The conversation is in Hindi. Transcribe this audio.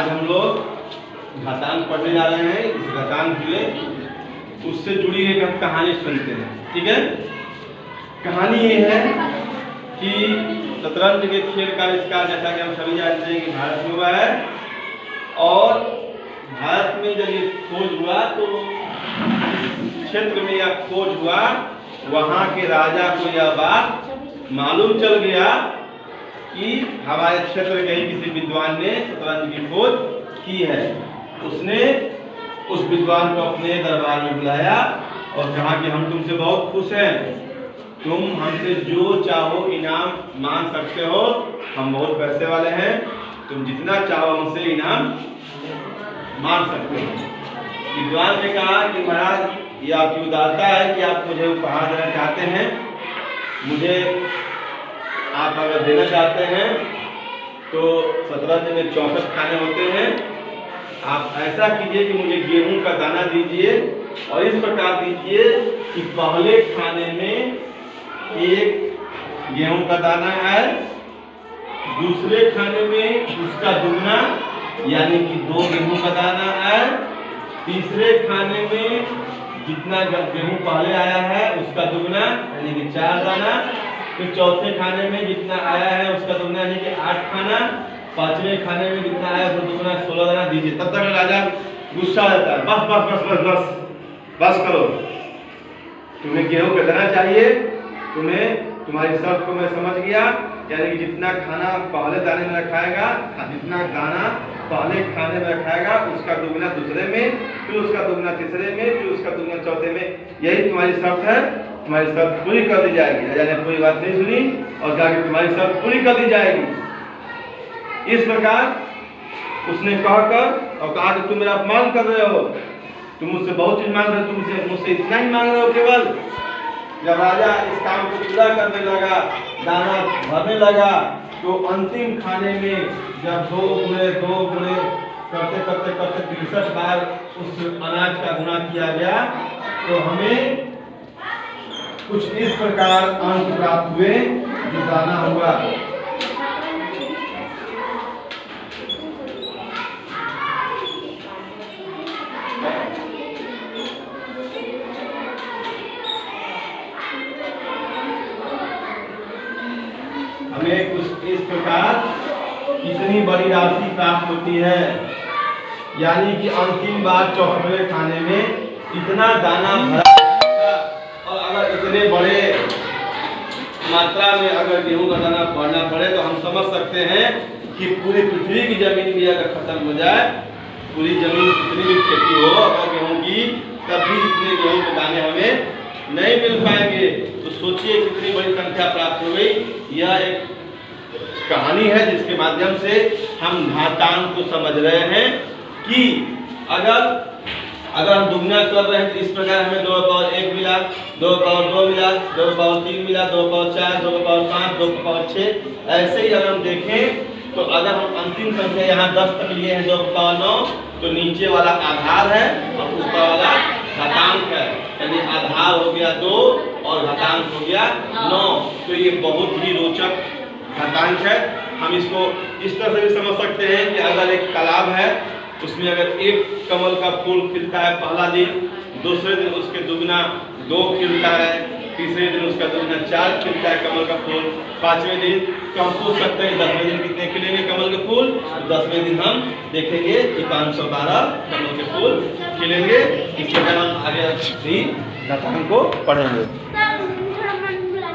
आज हम लोग घातांक पढ़ने जा रहे हैं। इस घातांक में उससे जुड़ी एक हम कहानी सुनते हैं, ठीक है। कहानी ये है कि शतरंज के खेल का आविष्कार, जैसा कि हम सभी जानते हैं, कि भारत में हुआ है। और भारत में जब ये खोज हुआ तो क्षेत्र में यह खोज हुआ, वहाँ के राजा को यह बात मालूम चल गया कि हमारे क्षेत्र के ही किसी विद्वान ने शतरंज की खोज की है। उसने उस विद्वान को अपने दरबार में बुलाया और कहा कि हम तुमसे बहुत खुश हैं, तुम हमसे जो चाहो इनाम मांग सकते हो, हम बहुत पैसे वाले हैं, तुम जितना चाहो हमसे इनाम मांग सकते हो। विद्वान ने कहा कि महाराज, ये आपकी उदारता है कि आप मुझे उपहार देना चाहते हैं, मुझे आप अगर देना चाहते हैं तो शतरंज में 64 खाने होते हैं, आप ऐसा कीजिए कि मुझे गेहूं का दाना दीजिए और इस प्रकार दीजिए कि पहले खाने में एक गेहूं का दाना है, दूसरे खाने में उसका दुगना यानी कि 2 गेहूं का दाना है, तीसरे खाने में जितना गेहूं पहले आया है उसका दुगना यानी कि 4 दाना, फिर चौथे खाने में जितना आया है उसका दुगना यानी कि 8 खाना, पांचवें खाने में जितना आया उसका दुगना 16 दाना दीजिए। तब तक राजा गुस्सा आता है, बस बस बस बस बस बस करो, तुम्हें गेहूं का दाना चाहिए, तुम्हारी शर्त को मैं समझ गया, यानी कि जितना खाना पहले दाने में रखाएगा, जितना दाना पहले खाने में रखाएगा उसका दुगना दूसरे में, फिर उसका दुगना तीसरे में, फिर उसका दुगना चौथे में, यही तुम्हारी शर्त है, तुम्हारी शर्त पूरी कर दी जाएगी। राजा ने पूरी बात नहीं सुनी और कहा कि तुम्हारी शर्त पूरी कर दी जाएगी। इस प्रकार उसने कहकर और कहा कि तुम मेरा अपमान कर रहे हो, तुम मुझसे बहुत चीज मांग रहे हो, तुम मुझसे इतना ही मांग रहे हो केवल। जब राजा इस काम को पूरा करने लगा, दाना भरने लगा, तो अंतिम खाने में जब 2 गुणे करते करते करते 63 बार उस अनाज का गुणा किया गया, तो हमें कुछ इस प्रकार अंक प्राप्त हुए जो दाना हुआ। हमें कुछ इस प्रकार कितनी बड़ी राशि प्राप्त होती है, यानी कि अंतिम बार 64वें खाने में इतना दाना भरा और अगर इतने बड़े मात्रा में अगर गेहूं का दाना भरना पड़े तो हम समझ सकते हैं कि पूरी पृथ्वी की जमीन भी अगर खत्म हो जाए, पूरी जमीन कितनी भी खेती हो अगर गेहूं की, तब भी इतने गेहूं के दाने हमें नहीं मिल पाएंगे। तो सोचिए कितनी बड़ी संख्या प्राप्त हो गई। यह एक कहानी है जिसके माध्यम से हम घातांक को समझ रहे हैं कि अगर हम दुगना कर रहे हैं तो इस प्रकार हमें 2 पावर 1 मिला, 2 पावर 2 मिला, 2 पावर 3 मिला, 2 पावर 4, 2 पावर 5, 2 पावर 6। ऐसे ही अगर हम देखें तो अगर हम अंतिम संख्या यहाँ 10 तक लिए हैं 2 पावर 9, तो नीचे वाला आधार है और ऊपर वाला घातांक है, यानी आधार हो गया 2 और घातांक हो गया 9। तो ये बहुत ही रोचक घातांक है। हम इसको इस तरह से भी समझ सकते हैं कि अगर एक तालाब है, उसमें अगर एक कमल का फूल खिलता है पहला दिन, दूसरे दिन उसके दुगना 2 खिलता है, तीसरे दिन उसका दुगना 4 खिलता है कमल का फूल, 5वें दिन तो हम पूछ सकते हैं 10वें दिन कितने खिलेंगे कमल के फूल। तो 10वें दिन हम देखेंगे कि 512 कमल के फूल खिलेंगे। इस प्रकार हम आगे घातांक को पढ़ेंगे।